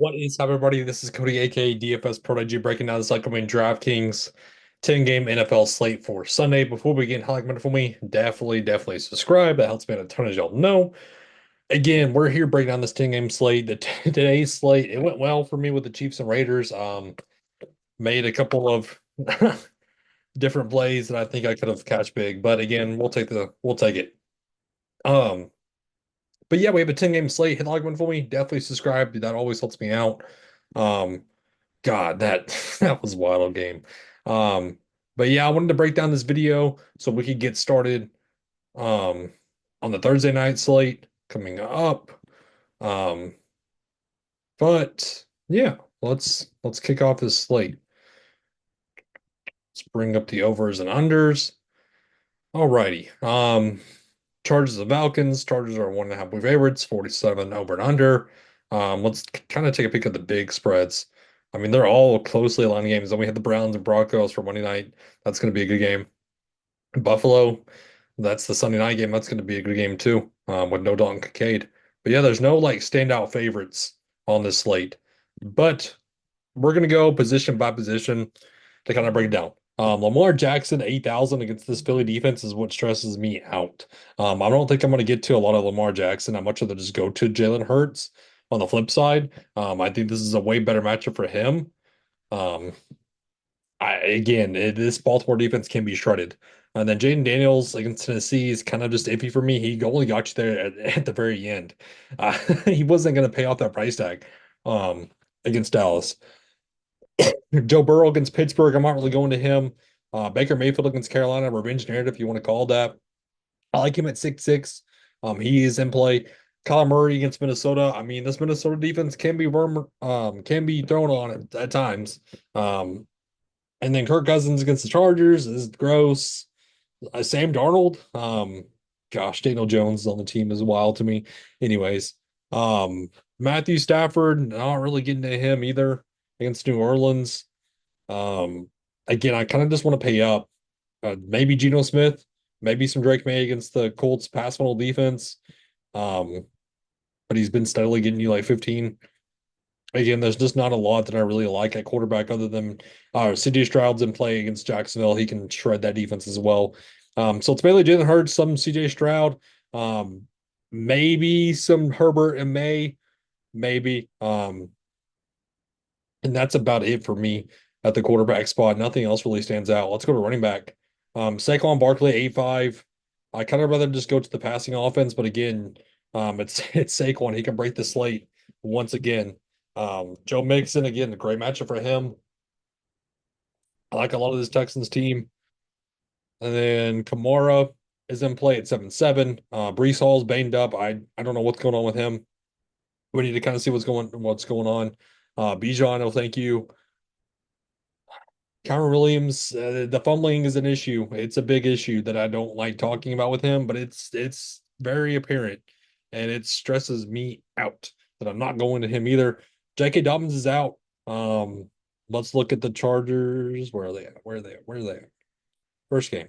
What is up, everybody? This is Cody, aka DFS Prodigy, breaking down this upcoming DraftKings 10-game NFL slate for Sunday. Before we get highlight for me, definitely subscribe. That helps me out a ton, as y'all know. Again, we're here breaking down this 10-game slate. Today's slate, it went well for me with the Chiefs and Raiders. Made a couple of different plays that I think I could have catch big, but again, we'll take it. Um, but yeah, we have a 10-game slate. Hit like one for me. Definitely subscribe. That always helps me out. Um, God, that that was a wild game. Um, but yeah, I wanted to break down this video so we could get started on the Thursday night slate coming up. Um, but yeah, let's kick off this slate. Let's bring up the overs and unders. Alrighty. Chargers and Falcons. Chargers are 1.5 point favorites, 47 over and under. Let's kind of take a peek at the big spreads. I mean, they're all closely aligned games. Then we have the Browns and Broncos for Monday night. That's going to be a good game. Buffalo, that's the Sunday night game. That's going to be a good game too, with no Dalton Kincaid. But yeah, there's no like standout favorites on this slate. But we're going to go position by position to kind of break it down. Lamar Jackson, 8,000 against this Philly defense is what stresses me out. I don't think I'm going to get to a lot of Lamar Jackson. I'd much rather just go to Jalen Hurts on the flip side. I think this is a way better matchup for him. Um, this Baltimore defense can be shredded. And then Jaden Daniels against Tennessee is kind of just iffy for me. He only got you there at the very end. Uh, he wasn't going to pay off that price tag against Dallas. Joe Burrow against Pittsburgh, I'm not really going to him. Baker Mayfield against Carolina, revenge narrative, if you want to call that. I like him at 6'6". He is in play. Kyler Murray against Minnesota. I mean, this Minnesota defense can be thrown on at times. Um, and then Kirk Cousins against the Chargers is gross. Sam Darnold. Gosh, Daniel Jones on the team is wild to me. Anyways, Matthew Stafford, not really getting to him either against New Orleans. Um, Again, I kind of just want to pay up. Maybe Geno Smith, maybe some Drake May against the Colts pass funnel defense. Um, but he's been steadily getting you like 15. Again, there's just not a lot that I really like at quarterback other than CJ Stroud's in play against Jacksonville. He can shred that defense as well. So it's mainly Jalen Hurts, some CJ Stroud, um, maybe some Herbert and May, maybe. And that's about it for me at the quarterback spot. Nothing else really stands out. Let's go to running back. Saquon Barkley, 8.5. I kind of rather just go to the passing offense, but again, it's Saquon. He can break the slate once again. Joe Mixon, again, a great matchup for him. I like a lot of this Texans team. And then Kamara is in play at 7.7. Brees Hall's banged up. I don't know what's going on with him. We need to kind of see what's going on. Bijan, oh thank you. Kyron Williams, the fumbling is an issue. It's a big issue that I don't like talking about with him, but it's very apparent, and it stresses me out that I'm not going to him either. J.K. Dobbins is out. Let's look at the Chargers. Where are they at? Where are they at? Where are they at? First game.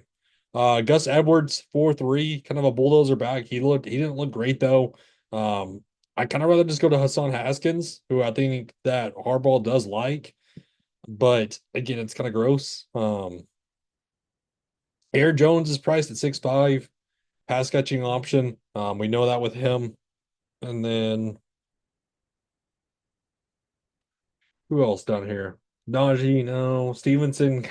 Gus Edwards, 4-3, kind of a bulldozer back. He didn't look great though. I kind of rather just go to Hassan Haskins, who I think that Harbaugh does like. But again, it's kind of gross. Aaron Jones is priced at 6.5, pass catching option. We know that with him. And then who else down here? Najee, no. Stevenson.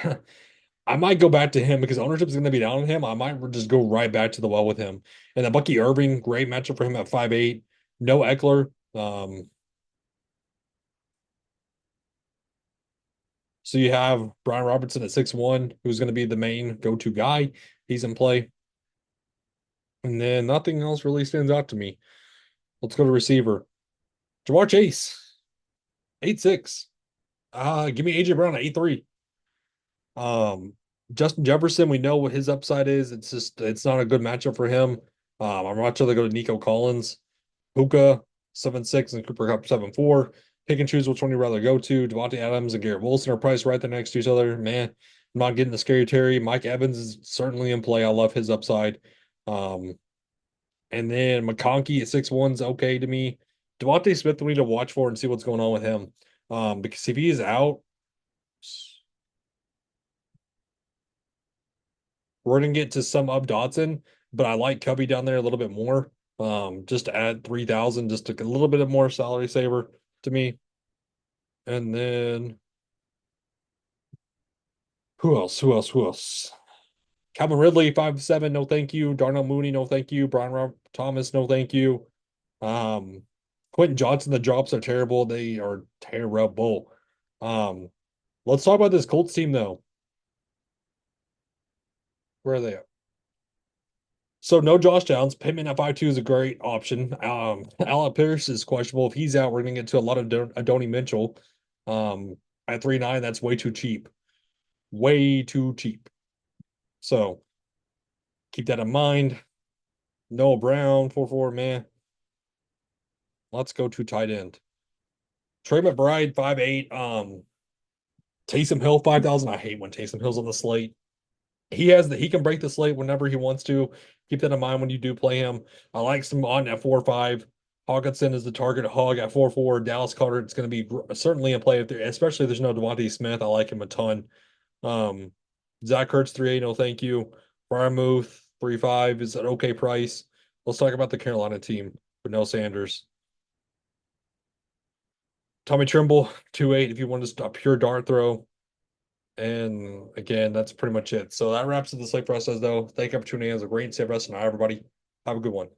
I might go back to him because ownership is going to be down on him. I might just go right back to the well with him. And then Bucky Irving, great matchup for him at 5'8". No Eckler. So you have Brian Robertson at 6'1", who's going to be the main go-to guy. He's in play. And then nothing else really stands out to me. Let's go to receiver. Jamar Chase, 8.6. Give me AJ Brown at 8.3. Um, Justin Jefferson, we know what his upside is. It's not a good matchup for him. I'm much rather go to Nico Collins, Puka, 7.6, and Cooper Kupp 7.4. Pick and choose which one you'd rather go to. Devontae Adams and Garrett Wilson are priced right there next to each other. Man, I'm not getting the scary Terry. Mike Evans is certainly in play. I love his upside. And then McConkey at 6'1 is okay to me. Devontae Smith, we need to watch for and see what's going on with him. Because if he is out, we're gonna get to some up Dotson, but I like Cubby down there a little bit more. Just to add 3,000, just a little bit of more salary saver to me. And then who else? Who else? Who else? Calvin Ridley, 5'7", no thank you. Darnell Mooney, no thank you. Brian Rob Thomas, no thank you. Um, Quentin Johnson, the drops are terrible. They are terrible. Um, let's talk about this Colts team though. Where are they at? So no Josh Downs. Pittman at 5'2" is a great option. Alec Pierce is questionable. If he's out, we're gonna get to a lot of Adonai Mitchell. At 3'9", that's way too cheap. Way too cheap. So keep that in mind. Noah Brown, 4'4", man. Let's go to tight end. Trey McBride, 5'8". Taysom Hill, 5,000. I hate when Taysom Hill's on the slate. He can break the slate whenever he wants to. Keep that in mind when you do play him. I like some on at 4-5. Hawkinson is the target hog at 4-4. Dallas Carter, it's going to be certainly a play if there, especially if there's no Devontae Smith. I like him a ton. Um, Zach Ertz 3-8, no thank you. Brian Muth 3-5 is an okay price. Let's talk about the Carolina team with no Sanders. Tommy Trimble 2-8 if you want to stop pure dart throw. And again, that's pretty much it. So that wraps up the slate for us, as though. Thank you for tuning in. It was a great save rest, and everybody have a good one.